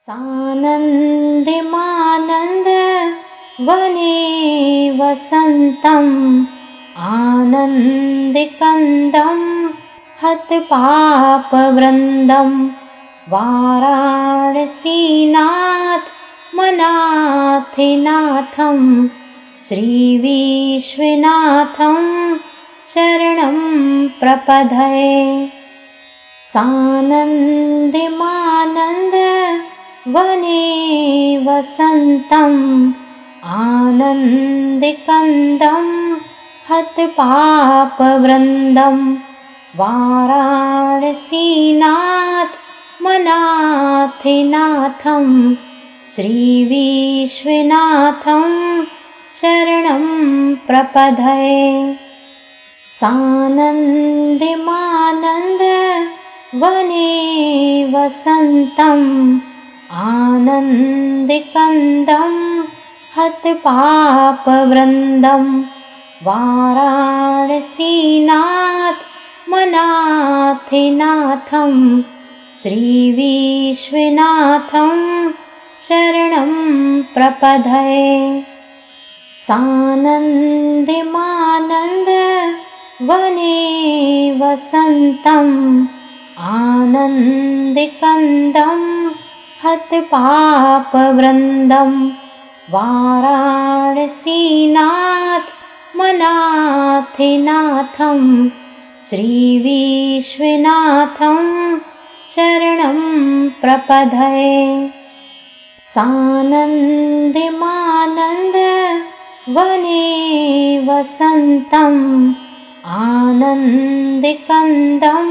सानन्दिमानन्दवने वसन्तं आनन्दिकन्दं हतपापवृन्दं वाराणसीनाथ मनाथिनाथं श्रीविश्वनाथं शरणं प्रपद्ये। सानन्दिमानन्दवने वसन्तं आनन्दिकन्दं हतपापवृन्दं वाराणसीनाथ मनाथिनाथं श्रीविश्वनाथं शरणं प्रपद्ये। सानन्दिमानन्दवने वसन्तं आनन्दिकन्दं हतपापवृन्दं वाराणसीनाथ मनाथिनाथं श्रीविश्वनाथं शरणं प्रपद्ये। सानन्दिमानन्दवने वसन्तं आनन्दिकन्दं हतपापवृन्दं वाराणसीनाथ मनाथिनाथं श्रीविश्वनाथं शरणं प्रपद्ये। सानन्दिमानन्दवने वसन्तं आनन्दिकन्दं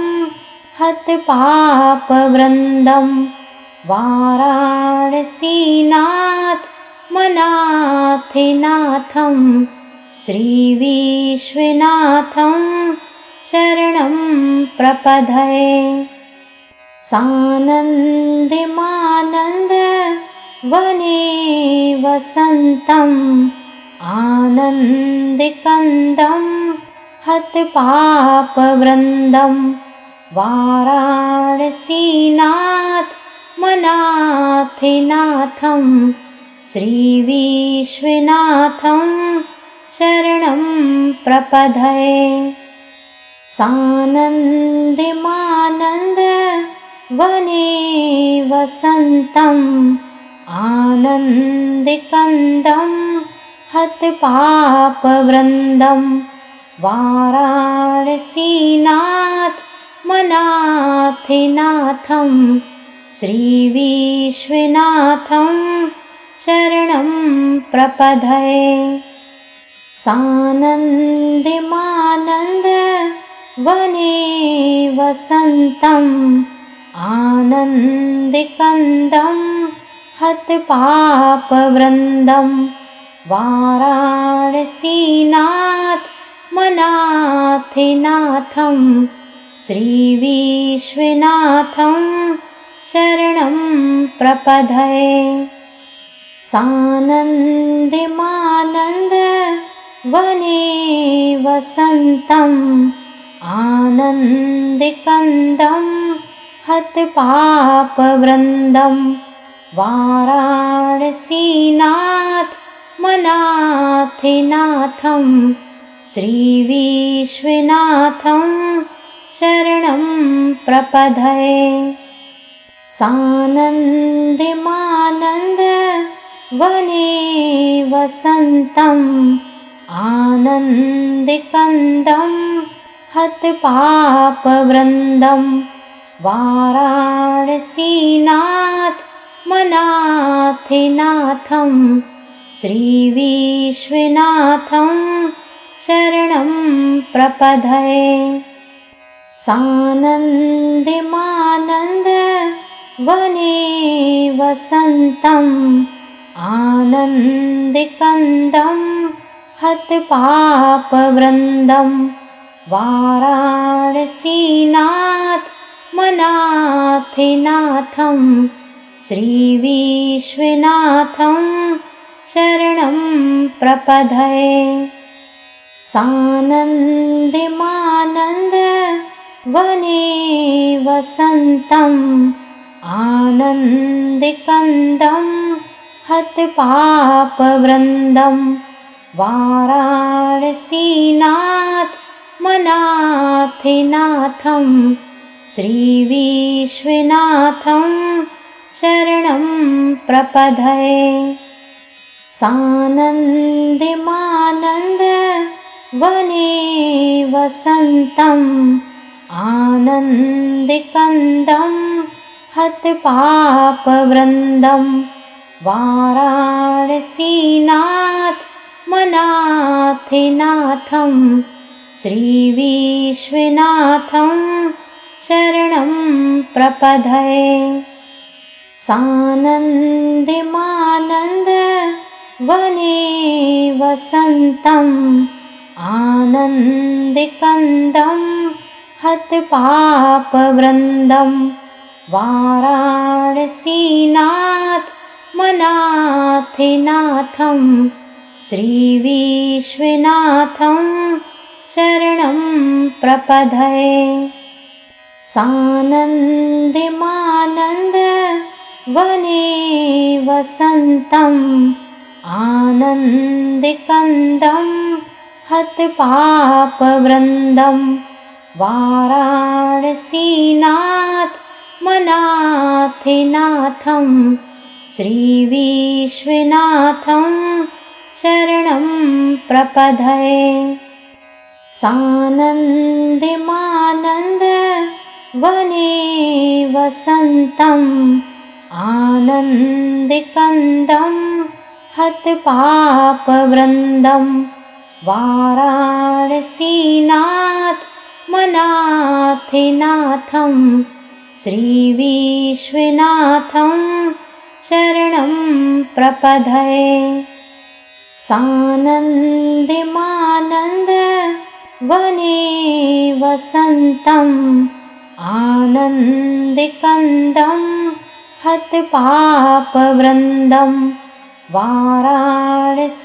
हतपापवृन्दं वाराणसीनाथ मनाथिनाथं श्रीविश्वनाथं शरणं प्रपद्ये। सानन्दिमानन्दवने वसन्तं आनन्दिकन्दं हतपापवृन्दं वाराणसीनाथ मनाथिनाथं श्रीविश्वनाथं शरणं प्रपद्ये। सानन्दिमानन्दवने वसन्तं आनन्दिकन्दं हतपापवृन्दं वाराणसीनाथ मनाथिनाथं श्रीविश्वनाथं शरणं प्रपद्ये। सानन्दिमानन्दवने वसन्तं आनन्दिकन्दं हतपापवृन्दं वाराणसीनाथ मनाथिनाथं श्रीविश्वनाथं शरणं प्रपद्ये। सानन्दिमानन्दवने वसन्तं आनन्दिकन्दं हतपापवृन्दं वाराणसीनाथ मनाथिनाथं श्रीविश्वनाथं शरणं प्रपद्ये। सानन्दिमानन्दवने वसन्तं आनन्दिकन्दं हतपापवृन्दं वाराणसीनाथ मनाथिनाथं श्रीविश्वनाथं शरणं प्रपद्ये। सानन्दिमानन्दवने वसन्तं आनन्दिकन्दं हतपापवृन्दं वाराणसीनाथ मनाथिनाथं श्रीविश्वनाथं शरणं प्रपद्ये। सानन्दिमानन्दवने वसन्तं आनन्दिकन्दं हतपापवृन्दं वाराणसीनाथ मनाथिनाथं श्रीविश्वनाथं शरणं प्रपद्ये। सानन्दिमानन्द वने वसन्तम् आनन्दिकन्दं हतपापवृन्दं वाराणसीनाथ मनाथिनाथं श्रीविश्वनाथं शरणं प्रपद्ये। सानन्दिमानन्द वने वसन्तम् आनन्दिकन्दं हतपापवृन्दं वाराणसीनाथ मनाथिनाथं श्रीविश्वनाथं शरणं प्रपद्ये। सानन्दिमानन्द वने वसन्तम् आनन्दिकन्दं हतपापवृन्दं वाराणसीनाथ मनाथिनाथं श्रीविश्वनाथं शरणं प्रपद्ये। सानन्दिमानन्द वने वसन्तम् आनन्दिकन्दं हतपापवृन्दं वाराणसीनाथ मनाथिनाथं श्रीविश्वनाथं शरणं प्रपद्ये। सानन्दिमानन्द वने वसन्तम् आनन्दिकन्दं हतपापवृन्दं वाराणसीनाथ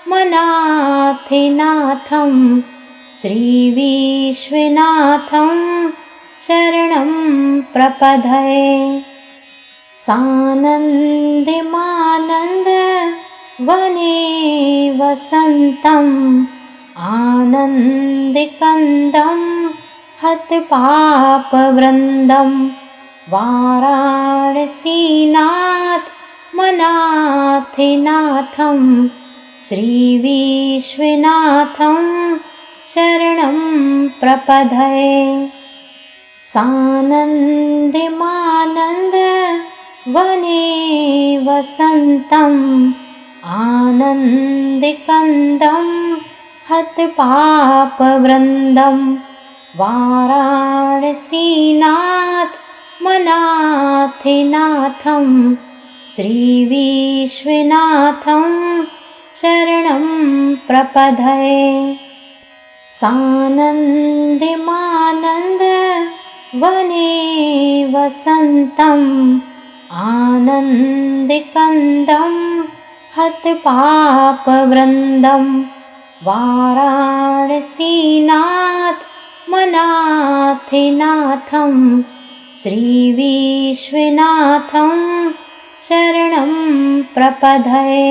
मनाथिनाथं श्रीविश्वनाथं शरणं प्रपद्ये। सानन्दिमानन्द वने वसन्तम् आनन्दिकन्दं हतपापवृन्दं वाराणसीनाथ मनाथिनाथं श्रीविश्वनाथं शरणं प्रपद्ये। सानन्दिमानन्द वने वसन्तम् आनन्दिकन्दं हतपापवृन्दं वाराणसीनाथ मनाथिनाथं श्रीविश्वनाथं शरणं प्रपद्ये। सानन्दिमानन्द वने वसन्तम् आनन्दिकन्दं हतपापवृन्दं वाराणसीनाथ मनाथिनाथं श्रीविश्वनाथं शरणं प्रपद्ये।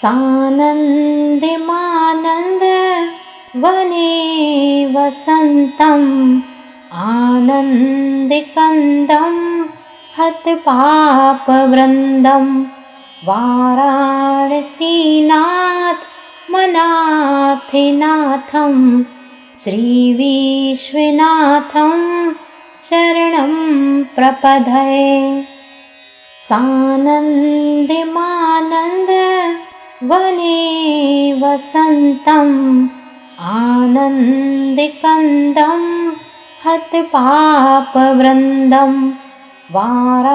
सानन्दिमानन्द वने वसन्तम् आनन्दिकन्दं हतपापवृन्दं वाराणसीनाथ मनाथिनाथं श्रीविश्वनाथं शरणं प्रपद्ये। सानन्दिमानन्द वने वसन्तम् आनन्दिकन्दं हतपापवृन्दं वाराणसीनाथ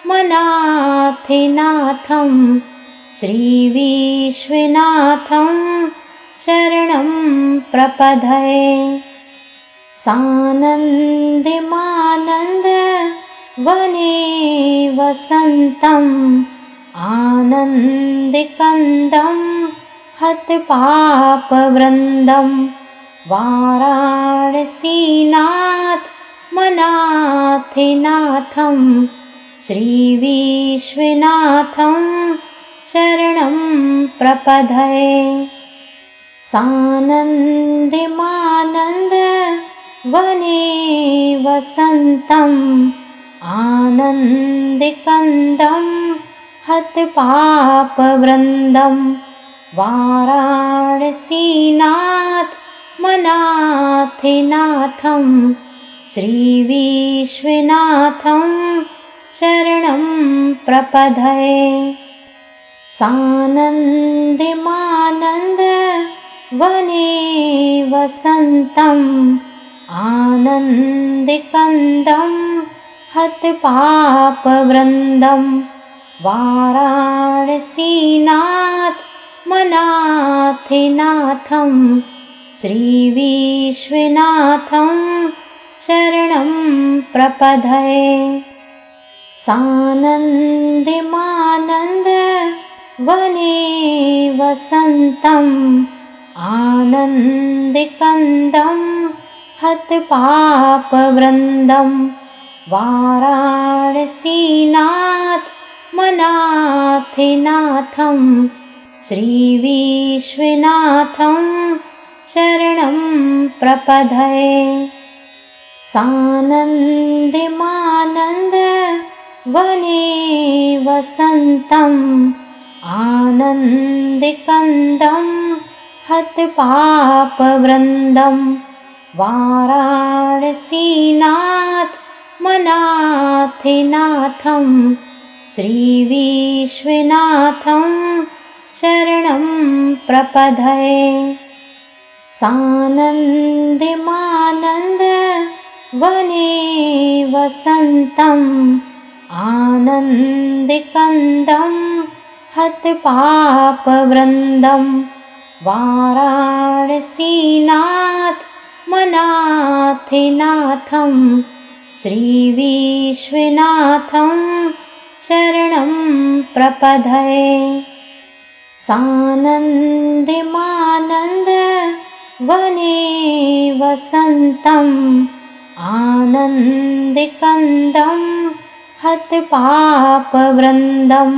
मनाथिनाथं श्रीविश्वनाथं शरणं प्रपद्ये। सानन्दिमानन्द वने वसन्तम् आनन्दिकन्दं हतपापवृन्दं वाराणसीनाथ मनाथिनाथं श्रीविश्वनाथं शरणं प्रपद्ये। सानन्दिमानन्दवने वसन्तम् आनन्दिकन्दं हतपापवृन्दं वाराणसीनाथ मनाथिनाथं श्रीविश्वनाथं शरणं प्रपद्ये। सानन्दिमानन्दवने वसन्तम् आनन्दिकन्दं हतपापवृन्दं वाराणसीनाथ मनाथिनाथं श्रीविश्वनाथं शरणं प्रपद्ये। सानन्दिमानन्दवने वसन्तम् आनन्दिकन्दं हतपापवृन्दं वाराणसीनाथ मनाथिनाथं श्रीविश्वनाथं शरणं प्रपद्ये। सानन्दिमानन्दवने वसन्तम् आनन्दिकन्दं हतपापवृन्दं वाराणसीनाथ मनाथिनाथं श्रीविश्वनाथं शरणं प्रपद्ये। सानन्दिमानन्दवने वसन्तम् आनन्दिकन्दं हतपापवृन्दं वाराणसीनाथ मनाथिनाथं श्रीविश्वनाथं शरणं प्रपद्ये। सानन्दिमानन्दवने वसन्तम् आनन्दिकन्दं हतपापवृन्दं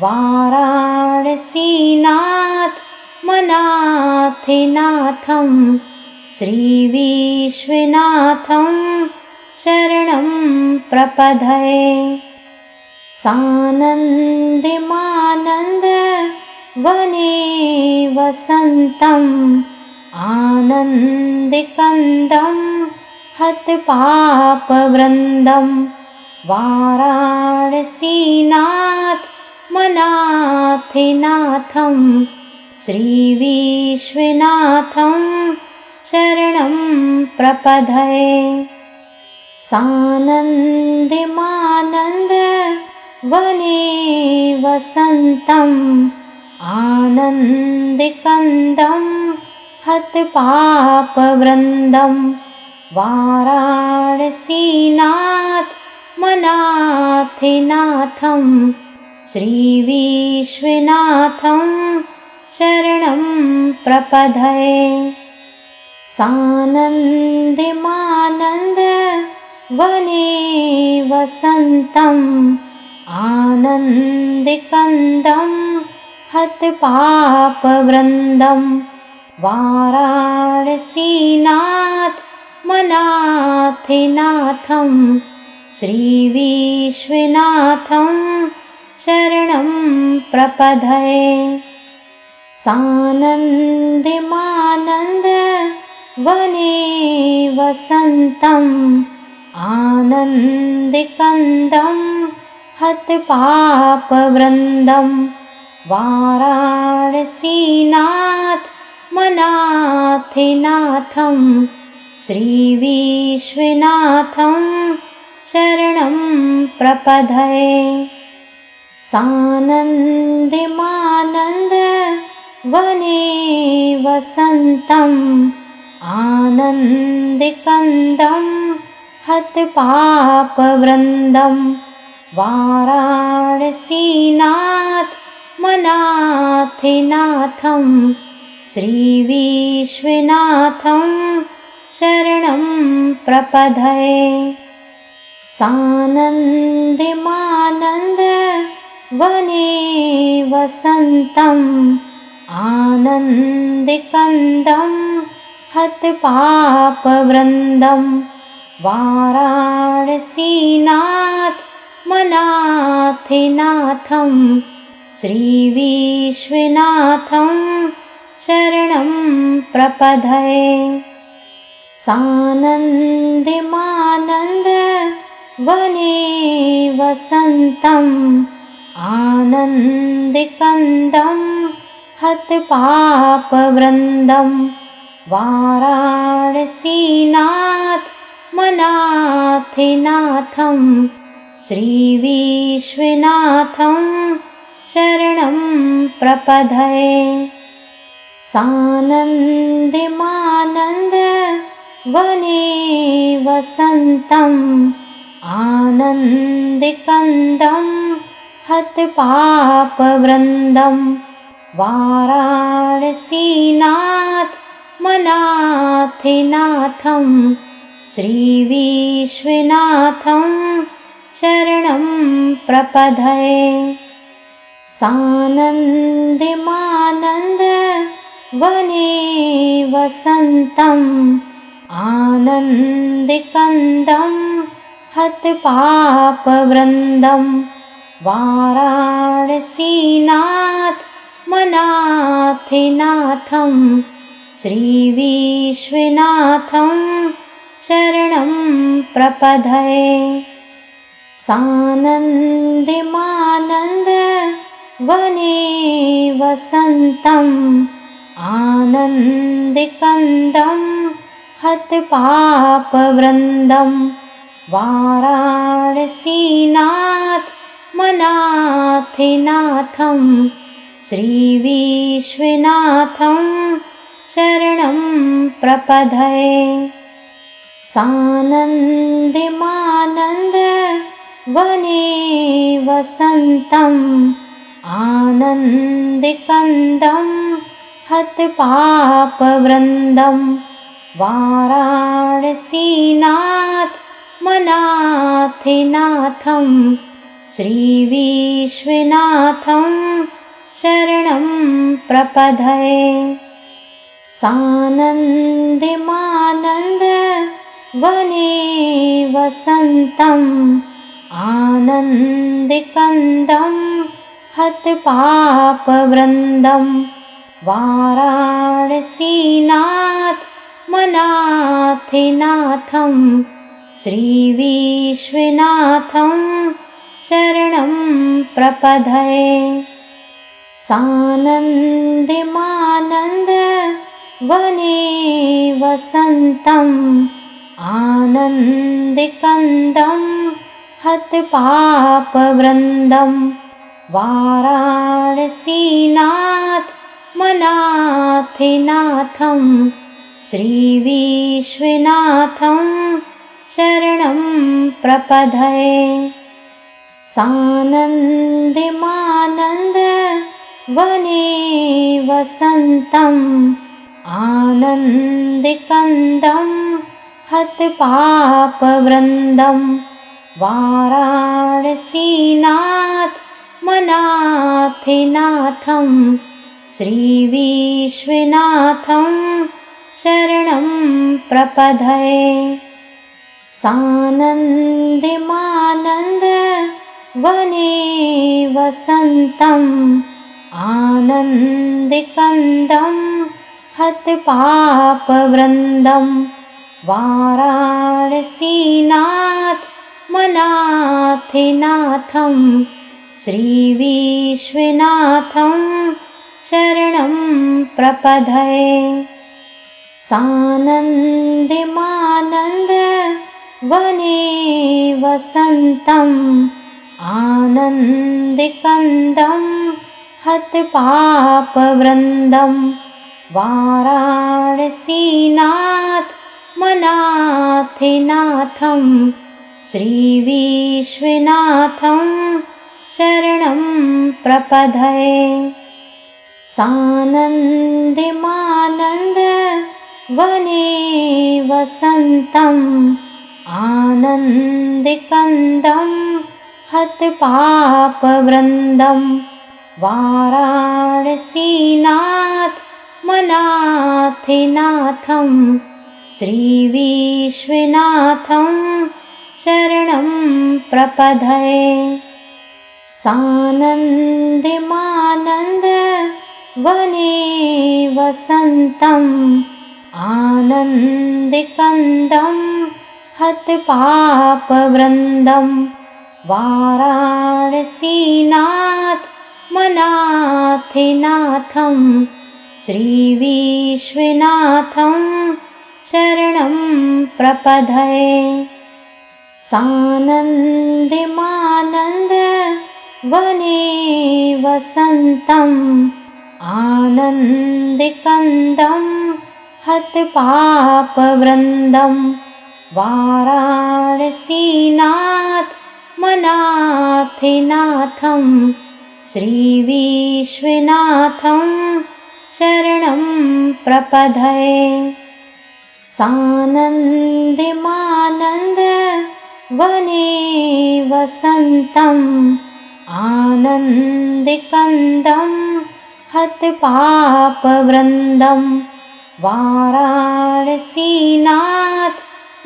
वाराणसीनाथ मनाथिनाथं श्रीविश्वनाथं शरणं प्रपद्ये। सानन्दिमानन्दवने वसन्तम् आनन्दिकन्दं हतपापवृन्दं वाराणसीनाथ मनाथिनाथं श्रीविश्वनाथं शरणं प्रपद्ये। सानन्दिमानन्दवने वसन्तम् आनन्दिकन्दं हतपापवृन्दं वाराणसीनाथ मनाथिनाथं श्रीविश्वनाथं शरणं प्रपद्ये। सानन्दिमानन्दवने वसन्तम् आनन्दिकन्दं हतपापवृन्दं वाराणसीनाथ मनाथिनाथं श्रीविश्वनाथं शरणं प्रपद्ये। सानन्दिमानन्दवने वसन्तम् आनन्दिकन्दं हतपापवृन्दं वाराणसीनाथ मनाथिनाथं श्रीविश्वनाथं शरणं प्रपद्ये। सानन्दिमानन्दवने वसन्तम् आनन्दिकन्दं हतपापवृन्दं वाराणसीनाथ मनाथिनाथं श्रीविश्वनाथं शरणं प्रपद्ये। सानन्दिमानन्दवने वसन्तम् आनन्दिकन्दं हतपापवृन्दं वाराणसीनाथ मनाथिनाथं श्रीविश्वनाथं शरणं प्रपद्ये। सानन्दिमानन्दवने वसन्तम् आनन्दिकन्दं हतपापवृन्दं वाराणसीनाथ मनाथिनाथं श्रीविश्वनाथं शरणं प्रपद्ये। सानन्दिमानन्दवने वसन्तम् आनन्दिकन्दं हतपापवृन्दं वाराणसीनाथ मनाथिनाथं श्रीविश्वनाथं शरणं प्रपद्ये। सानन्दिमानन्दवने वसन्तम् आनन्दिकन्दं हतपापवृन्दं वाराणसीनाथ मनाथिनाथं श्रीविश्वनाथं शरणं प्रपद्ये। सानन्दिमानन्दवने वसन्तम् आनन्दिकन्दं हतपापवृन्दं वाराणसीनाथ मनाथिनाथं श्रीविश्वनाथं शरणं प्रपद्ये। सानन्दिमानन्दवने वसन्तम् आनन्दिकन्दं हतपापवृन्दं वाराणसीनाथ मनाथिनाथं श्रीविश्वनाथं शरणं प्रपद्ये। सानन्दिमानन्दवने वसन्तम् आनन्दिकन्दं हतपापवृन्दं वाराणसीनाथ मनाथिनाथं श्रीविश्वनाथं शरणं प्रपद्ये। सानन्दिमानन्दवने वसन्तम् आनन्दिकन्दं हतपापवृन्दं वाराणसीनाथ मनाथिनाथं श्रीविश्वनाथं शरणं प्रपद्ये। सानन्दिमानन्दवने वसन्तम् आनन्दिकन्दं हतपापवृन्दं वाराणसीनाथ मनाथिनाथं श्रीविश्वनाथं शरणं प्रपद्ये। सानन्दिमानन्दवने वसन्तम् आनन्दिकन्दं हतपापवृन्दं वाराणसीनाथ मनाथिनाथं श्रीविश्वनाथं शरणं प्रपद्ये। सानन्दिमानन्दवने वसन्तम् आनन्दिकन्दं हतपापवृन्दं वाराणसीनाथ मनाथिनाथं श्रीविश्वनाथं शरणं प्रपद्ये। सानन्दिमानन्दवने वसन्तं आनन्दिकन्दं हतपापवृन्दं वाराणसीनाथ मनाथिनाथं श्रीविश्वनाथं शरणं प्रपद्ये। सानन्दिमानन्दवने वसन्तं आनन्दिकन्दं हतपापवृन्दं वाराणसीनाथ मनाथिनाथं श्रीविश्वनाथं शरणं प्रपद्ये। सानन्दिमानन्दवने वसन्तं आनन्दिकन्दं हतपापवृन्दं वाराणसीनाथ मनाथिनाथं श्रीविश्वनाथं शरणं प्रपद्ये। सानन्दिमानन्दवने वसन्तं आनन्दिकन्दं हतपापवृन्दं वाराणसीनाथ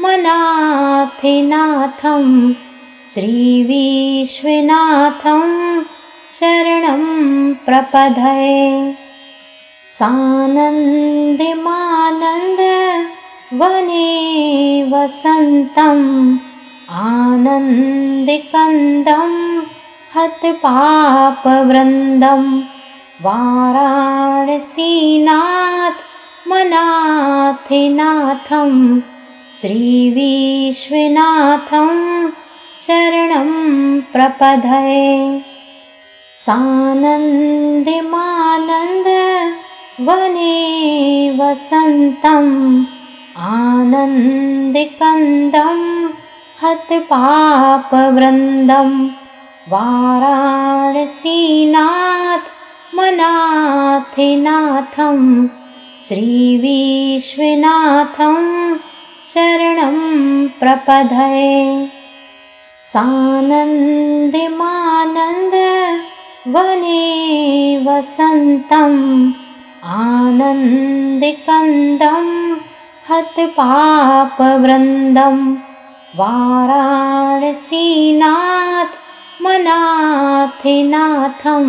मनाथिनाथं श्रीविश्वनाथं शरणं प्रपद्ये। सानन्दिमानन्दवने वसन्तं आनन्दिकन्दं हतपापवृन्दं वाराणसीनाथ मनाथिनाथं श्रीविश्वनाथं शरणं प्रपद्ये। सानन्दिमानन्दवने वसन्तं आनन्दिकन्दं हतपापवृन्दं वाराणसीनाथ मनाथिनाथं श्रीविश्वनाथं शरणं प्रपद्ये। सानन्दिमानन्दवने वसन्तं आनन्दिकन्दं हतपापवृन्दं वाराणसीनाथ मनाथिनाथं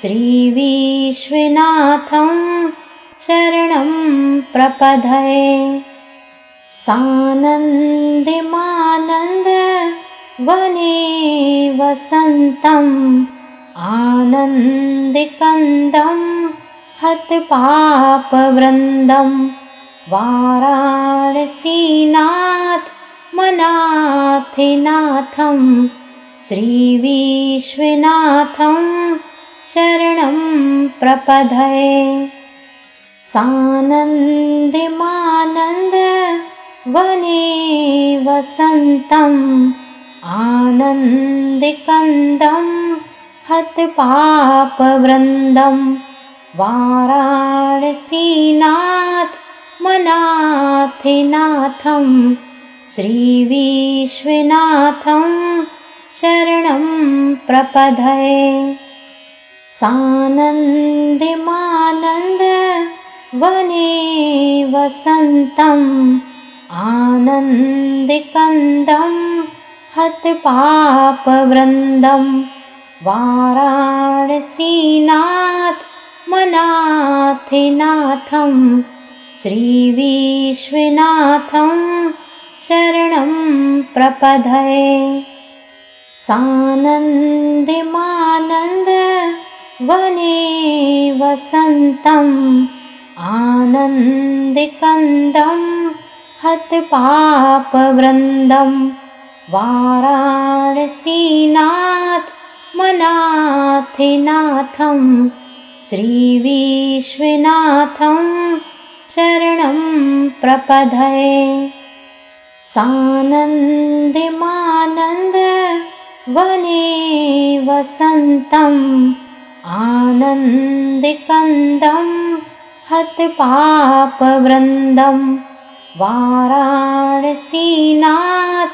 श्रीविश्वनाथं शरणं प्रपद्ये। सानन्दिमानन्दवने वसन्तं आनन्दिकन्दं हतपापवृन्दं वाराणसीनाथ मनाथिनाथं श्रीविश्वनाथं शरणं प्रपद्ये। सानन्दिमानन्दवने वसन्तं आनन्दिकन्दं हतपापवृन्दं वाराणसीनाथ मनाथिनाथं श्रीविश्वनाथं शरणं प्रपद्ये। सानन्दिमानन्दवने वसन्तं आनन्दिकन्दं हतपापवृन्दं वाराणसीनाथ मनाथिनाथं श्रीविश्वनाथं शरणं प्रपद्ये। सानन्दिमानन्दवने वसन्तं आनन्दिकन्दं हतपापवृन्दं वाराणसीनाथ मनाथिनाथं श्रीविश्वनाथं शरणं प्रपद्ये। सानन्दिमानन्दवने वसन्तं आनन्दिकन्दं हतपापवृन्दं वाराणसीनाथ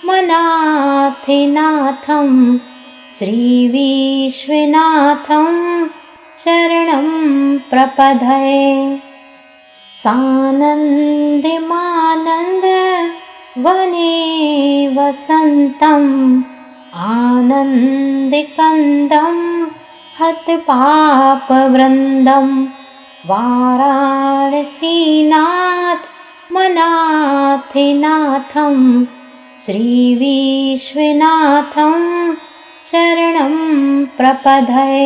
मनाथिनाथं श्रीविश्वनाथं शरणं प्रपद्ये। सानन्दिमानन्दवने वसन्तम् आनन्दिकन्दं हतपापवृन्दं वाराणसीनाथ मनाथिनाथं श्रीविश्वनाथं शरणं प्रपद्ये।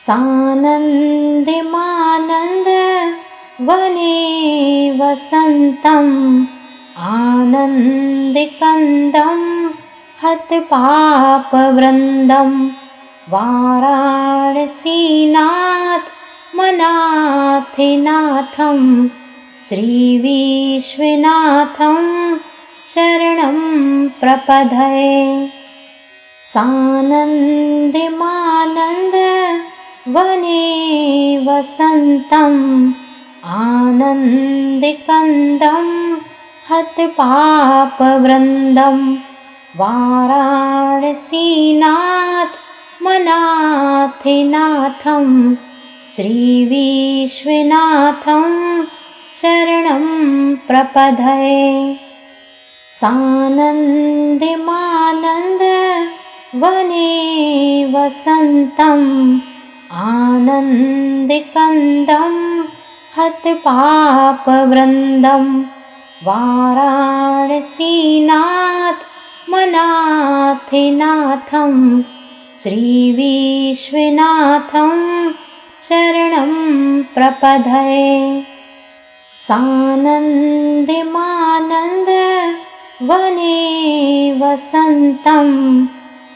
सानन्दिमानन्दवने वसन्तम् आनन्दिकन्दं हतपापवृन्दं वाराणसीनाथ मनाथिनाथं श्रीविश्वनाथं शरणं प्रपद्ये। सानन्दिमानन्दवने वसन्तम् आनन्दिकन्दं हतपापवृन्दं वाराणसीनाथ मनाथिनाथं श्रीविश्वनाथं शरणं प्रपद्ये। सानन्दिमानन्दवने वसन्तम् आनन्दिकन्दं हतपापवृन्दं वाराणसीनाथ मनाथिनाथं श्रीविश्वनाथं शरणं प्रपद्ये। सानन्दिमानन्दवने वसन्तम्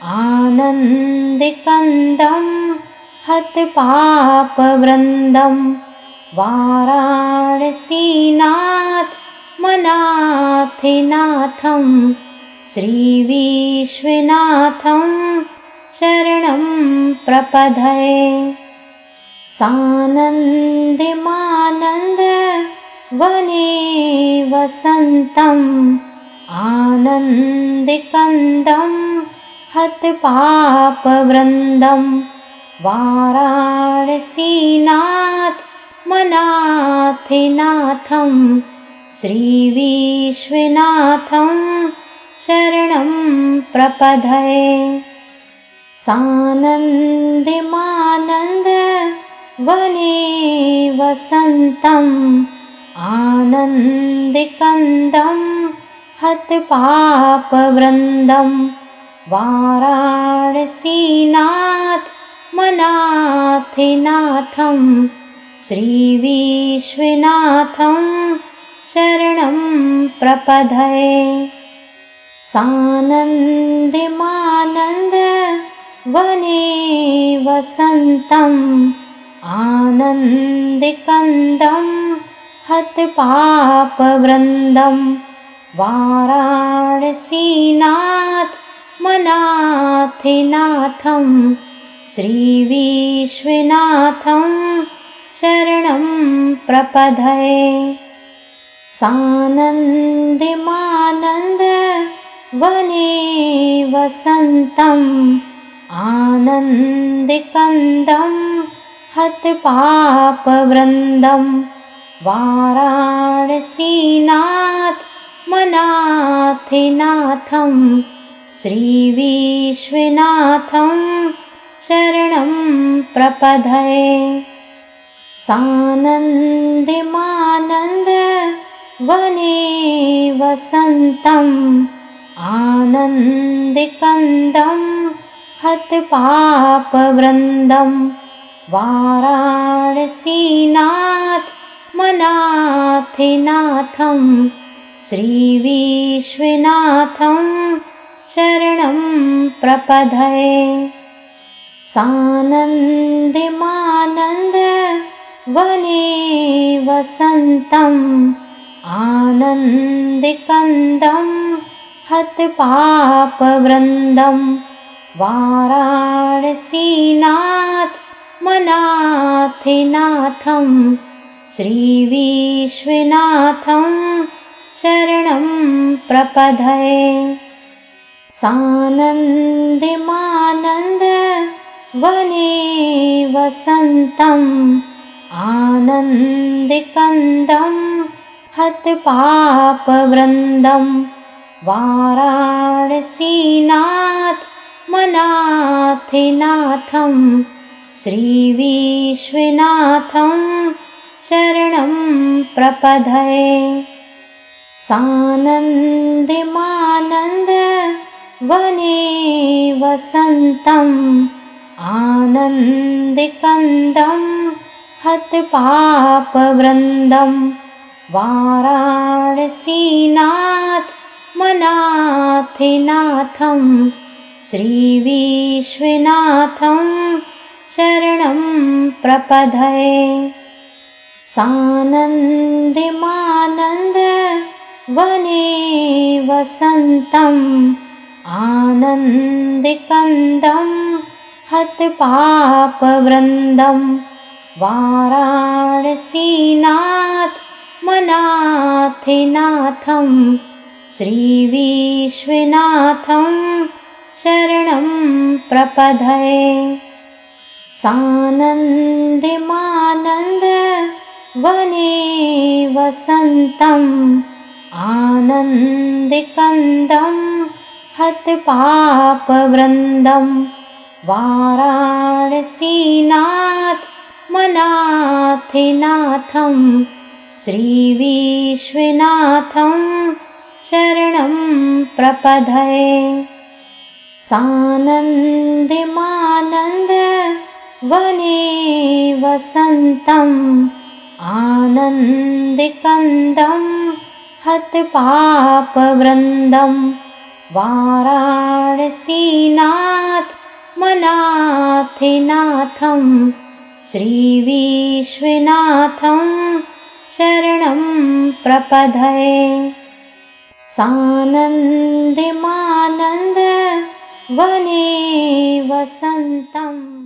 आनन्दिकन्दं हतपापवृन्दं वाराणसीनाथ मनाथिनाथं श्रीविश्वनाथं शरणं प्रपद्ये। सानन्दिमानन्दवने वसन्तम् आनन्दिकन्दं हतपापवृन्दं वाराणसीनाथ मनाथिनाथं श्रीविश्वनाथं शरणं प्रपद्ये। सानन्दिमानन्दवने वसन्तम् आनन्दिकन्दं हतपापवृन्दं वाराणसीनाथ मनाथिनाथं श्रीविश्वनाथं शरणं प्रपद्ये। सानन्दिमानन्दवने वसन्तम् आनन्दिकन्दं हतपापवृन्दं वाराणसीनाथ मनाथिनाथं श्रीविश्वनाथं शरणं प्रपद्ये। सानन्दिमानन्दवने वसन्तम् आनन्दिकन्दं हतपापवृन्दं वाराणसीनाथ मनाथिनाथं श्रीविश्वनाथं शरणं प्रपद्ये। सानन्दिमानन्दवने वसन्तम् आनन्दिकन्दं हतपापवृन्दं वाराणसीनाथ मनाथिनाथं श्रीविश्वनाथं शरणं प्रपद्ये। सानन्दिमानन्दवने वसन्तम् आनन्दिकन्दं हतपापवृन्दं वाराणसीनाथ मनाथिनाथं श्रीविश्वनाथं शरणं प्रपद्ये। सानन्दिमानन्दवने वसन्तम् आनन्दिकन्दं हतपापवृन्दं वाराणसीनाथ मनाथिनाथं श्रीविश्वनाथं शरणं प्रपद्ये। सानन्दिमानन्दवने वसन्तम् आनन्दिकन्दं हतपापवृन्दं वाराणसीनाथ मनाथिनाथं श्रीविश्वनाथं शरणं प्रपद्ये। सानन्दिमानन्दवने वसन्तम् आनन्दिकन्दं हतपापवृन्दं वाराणसीनाथ मनाथिनाथं श्रीविश्वनाथं शरणं प्रपद्ये। सानन्दिमानन्दवने वसन्तम् आनन्दिकन्दं हतपापवृन्दं वाराणसीनाथ मनाथिनाथं श्रीविश्वनाथं शरणं प्रपद्ये। सानन्दिमानन्दवने वसन्तम् आनन्दिकन्दं हतपापवृन्दं वाराणसीनाथ मनाथिनाथं श्रीविश्वनाथं शरणं प्रपद्ये। सानन्दिमानन्दवने वसन्तम्